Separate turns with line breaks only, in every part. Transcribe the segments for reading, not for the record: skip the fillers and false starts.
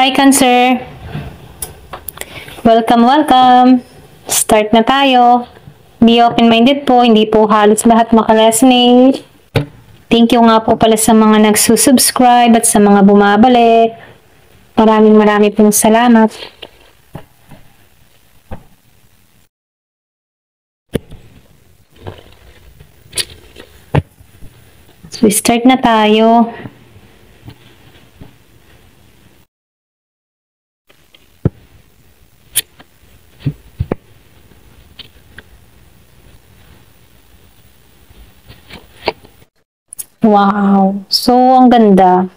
Hi, Cancer! Welcome, welcome! Start na tayo. Be open-minded po, hindi po halos lahat makaresonate. Thank you nga po pala sa mga nagsusubscribe at sa mga bumabalik. Maraming pong salamat. So, start na tayo. Wow! So, ang ganda.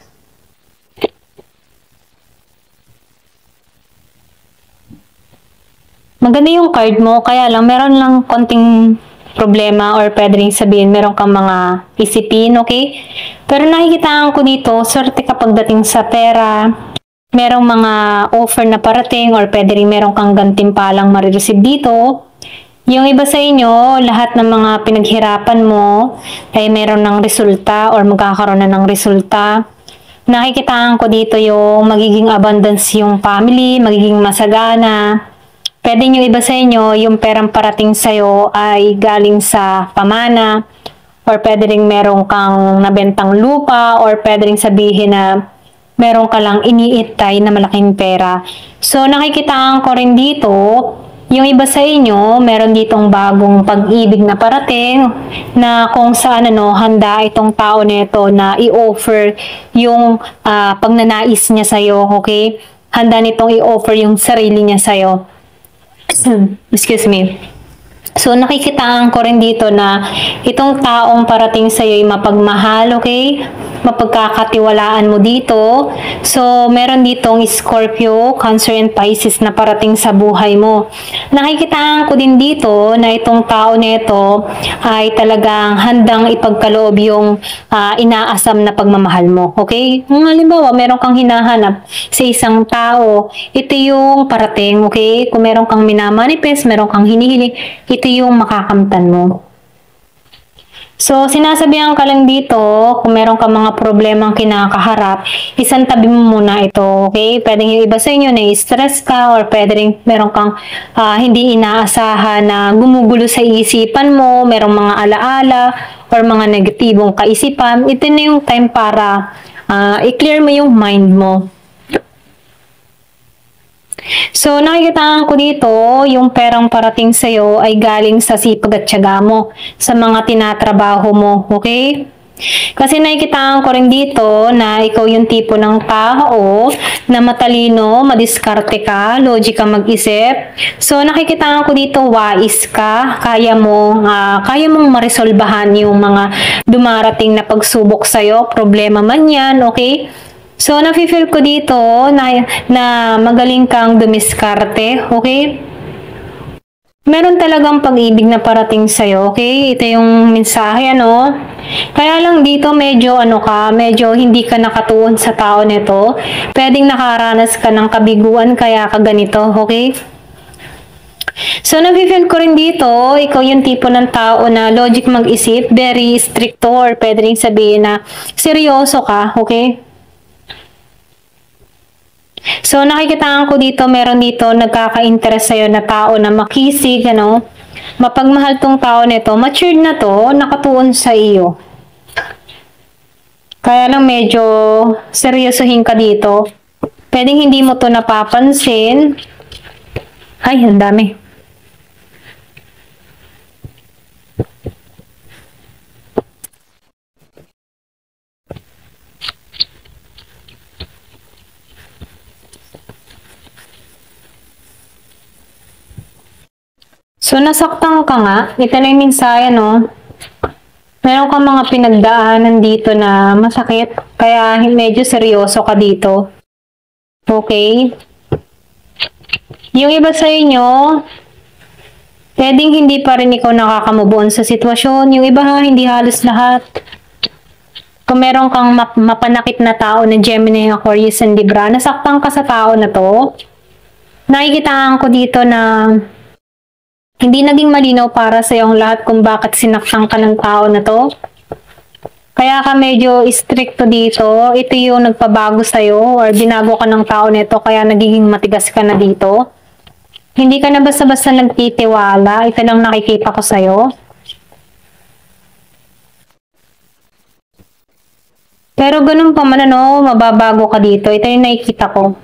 Maganda yung card mo, kaya lang meron lang konting problema or pwede rin sabihin meron kang mga isipin, okay? Pero nakikitaan ko dito, swerte kapag dating sa pera, merong mga offer na parating or pwede rin meron kang gantimpalang marireceive dito. Yung iba sa inyo, lahat ng mga pinaghirapan mo ay meron ng resulta or magkakaroon na ng resulta. Nakikitaan ko dito yung magiging abundance yung family, magiging masagana. Pwede yung iba sa inyo, yung perang parating sa'yo ay galing sa pamana or pwede rin meron kang nabentang lupa or pwede rin sabihin na meron ka lang iniitay na malaking pera. So, nakikitaan ko rin dito, yung iba sa inyo, meron ditong bagong pag-ibig na parating na kung saan handa itong tao nito na i-offer yung pagnanais niya sa'yo, okay? Handa nitong i-offer yung sarili niya sa'yo. Excuse me. So, nakikitaan ko rin dito na itong taong parating sa'yo ay mapagmahal, okay? Mapagkakatiwalaan mo dito. So, meron ditong Scorpio, Cancer, and Pisces na parating sa buhay mo. Nakikitaan ko din dito na itong tao nito ay talagang handang ipagkaloob yung inaasam na pagmamahal mo, okay? Kung halimbawa, meron kang hinahanap sa isang tao, ito yung parating, okay? Kung meron kang minamanifest, meron kang hinihiling, ito yung makakamtan mo. So, sinasabihan ka lang dito, kung meron ka mga problemang kinakaharap, isang tabi mo muna ito, okay? Pwedeng yung iba sa inyo na stress ka or pwede rin meron kang hindi inaasahan na gumugulo sa isipan mo, merong mga alaala or mga negatibong kaisipan. Ito na yung time para i-clear mo yung mind mo. So, nakikitaan ko dito, yung perang parating sa'yo ay galing sa sipag at tiyaga mo, sa mga tinatrabaho mo, okay? Kasi nakikitaan ko rin dito na ikaw yung tipo ng tao na matalino, madiskarte ka, logic ka mag-isip. So, nakikitaan ko dito, wais ka, kaya mong maresolbahan yung mga dumarating na pagsubok sa'yo, problema man yan, okay? So, nafe-feel ko dito na magaling kang dumiskarte, okay? Meron talagang pag-ibig na parating sa'yo, okay? Ito yung mensahe, Kaya lang dito medyo medyo hindi ka nakatuon sa tao nito. Pwedeng nakaranas ka ng kabiguan kaya ka ganito, okay? So, nafe-feel ko rin dito, ikaw yung tipo ng tao na logic mag-isip, very stricto or pwede rin sabihin na seryoso ka, okay? So, nakikitaan ko dito, meron dito nagkaka-interest sa'yo na tao na makisig, mapagmahal tong tao nito, matured na to, nakatuon sa iyo. Kaya lang medyo seryosohin ka dito. Pwedeng hindi mo to napapansin. Ay, ang dami. So, nasaktan ka nga. Ito na yung mensahe, Meron kang mga pinagdaanan dito na masakit. Kaya medyo seryoso ka dito. Okay? Yung iba sa inyo, pwedeng hindi pa rin ikaw nakakamubuon sa sitwasyon. Yung iba hindi halos lahat. Kung meron kang mapanakit na tao na Gemini, Aquarius, and Libra, nasaktan ka sa tao na to. Nakikitaan ko dito na hindi naging malinaw para sa iyong lahat kung bakit sinaktan ka ng tao na to. Kaya ka medyo stricto dito. Ito yung nagpabago sa'yo or binago ka ng tao nito kaya nagiging matigas ka na dito. Hindi ka na basta-basta nagtitiwala. Ito lang nakikita ko sa'yo. Pero ganun pa man ano, mababago ka dito. Ito yung nakikita ko.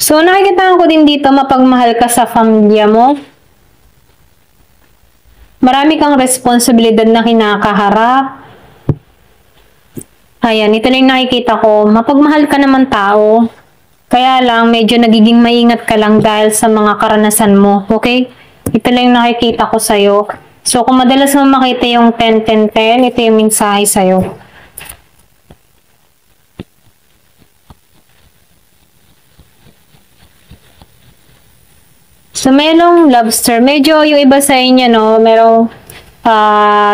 So, nakikita ko din dito mapagmahal ka sa pamilya mo. Marami kang responsibilidad na kinakaharap. Ayan, ito lang nakikita ko. Mapagmahal ka naman tao. Kaya lang, medyo nagiging maingat ka lang dahil sa mga karanasan mo. Okay? Ito lang nakikita ko sa'yo. So, kung madalas mo makita yung 10-10-10, ito yung mensahe sa'yo. So, merong lobster. Medyo yung iba sa inyo, no, merong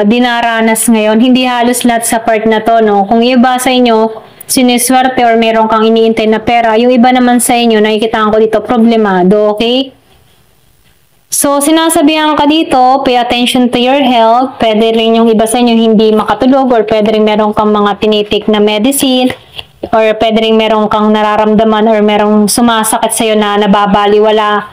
dinaranas ngayon. Hindi halos lahat sa part na to, no. Kung iba sa inyo, siniswerte or meron kang iniintay na pera, yung iba naman sa inyo, nakikitaan ko dito, problemado, okay? So, sinasabihan ka dito, pay attention to your health. Pwede rin yung iba sa inyo hindi makatulog or pwede rin meron kang mga tinitik na medicine or pwede rin meron kang nararamdaman or merong sumasakit sa'yo na nababaliwala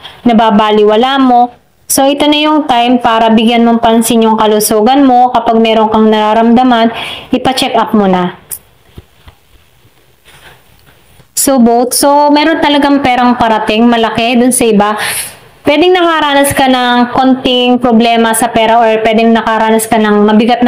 mo. So, ito na yung time para bigyan mong pansin yung kalusugan mo. Kapag meron kang nararamdaman, ipa-check up mo na. So, both. So, meron talagang perang parating, malaki dun sa iba. Pwedeng nakaranas ka ng konting problema sa pera or pwedeng nakaranas ka ng mabigat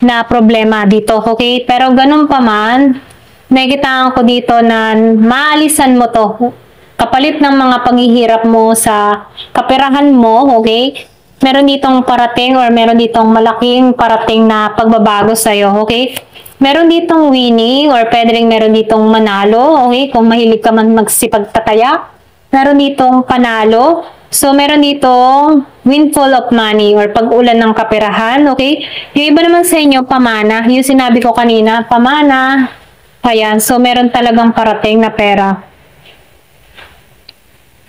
na problema dito, okay? Pero ganun pa man, nakikitaan ko dito na maalisan mo to. Kapalit ng mga panghihirap mo sa kaperahan mo, okay? Meron ditong parating or meron ditong malaking parating na pagbabago sa'yo, okay? Meron ditong winning or pwede rin meron ditong manalo, okay? Kung mahilig ka man magsipagtataya. Meron ditong panalo. So, meron ditong windfall of money or pag-ulan ng kaperahan, okay? Yung iba naman sa inyo, pamana. Yung sinabi ko kanina, pamana. Ayan. So, meron talagang parating na pera.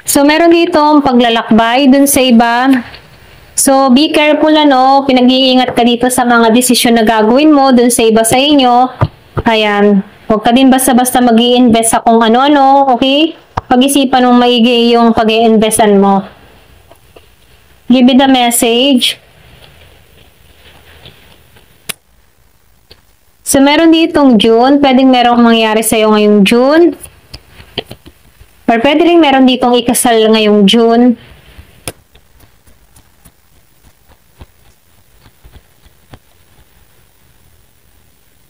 So, meron ditong paglalakbay dun sa iba. So, be careful ano. Pinag-iingat ka dito sa mga desisyon na gagawin mo dun sa iba sa inyo. Ayan. Huwag ka din basta-basta mag-i-invest sa kung ano-ano, okay? Pag-isipan mong maigi yung pag-i-investan mo. Give it a message. So, meron ditong June. Pwedeng merong mangyari sa'yo ngayong June. Or pwede rin meron ditong ikasal ngayong June.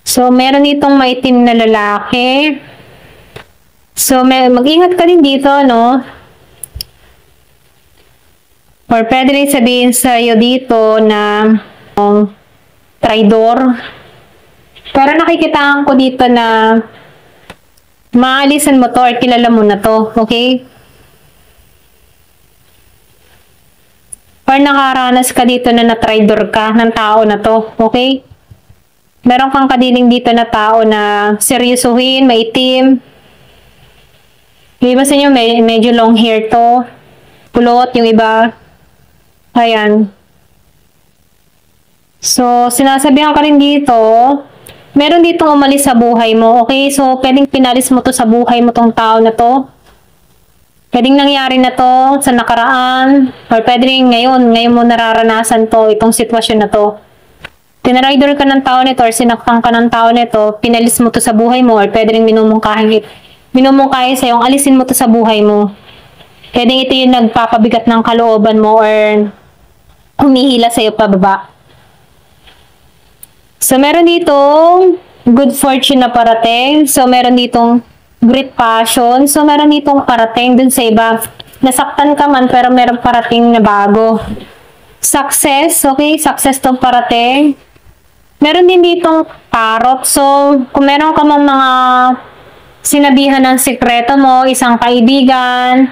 So, meron ditong maitim na lalaki. So, mag-ingat ka din dito, no? Or pwede rin sabihin sa'yo dito na traidor. Pero nakikitaan ko dito na maalisan mo to or kilala mo na to, okay? Or nakaranas ka dito na na-traidor ka ng tao na to, okay? Meron kang kadiling dito na tao na seryosohin, maitim. Yung iba sa inyo, medyo long hair to. Pulot, yung iba. Ayan. So, sinasabihan ka rin dito, meron ditong umalis sa buhay mo, okay? So, pwedeng pinalis mo to sa buhay mo tong tao na to. Pwedeng nangyari na to sa nakaraan, or pwede rin ngayon mo nararanasan to, itong sitwasyon na to. Tinarider ka ng tao nito or sinaktan ka ng tao nito, pinalis mo to sa buhay mo, or pwede rin minumungkahin sa'yo, alisin mo to sa buhay mo. Pwedeng ito yung nagpapabigat ng kalooban mo or humihila sa'yo pababa. So, meron ditong good fortune na parating. So, meron ditong great passion. So, meron ditong parating dun sa iba. Nasaktan ka man, pero meron parating na bago. Success, okay? Success tong parating. Meron din ditong parot. So, kung meron ka mang mga sinabihan ng sikreto mo, isang kaibigan,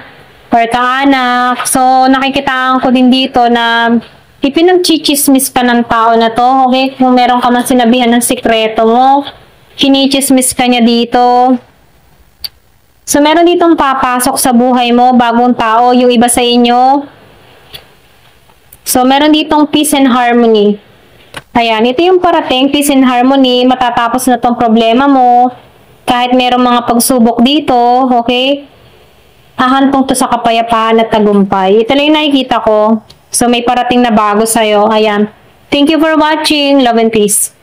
or kaanak. So, nakikitaan ko din dito na ipinagchichismis ka ng tao na to, okay? Kung meron ka man sinabihan ng sikreto mo, kinichismis ka niya dito. So, meron ditong papasok sa buhay mo, bagong tao, yung iba sa inyo. So, meron ditong peace and harmony. Ayan, ito yung parating, peace and harmony, matatapos na tong problema mo. Kahit merong mga pagsubok dito, okay? Hahantong to sa kapayapaan at tagumpay. Ito lang yung nakikita ko. So, may parating na bago sa'yo. Ayan. Thank you for watching. Love and peace.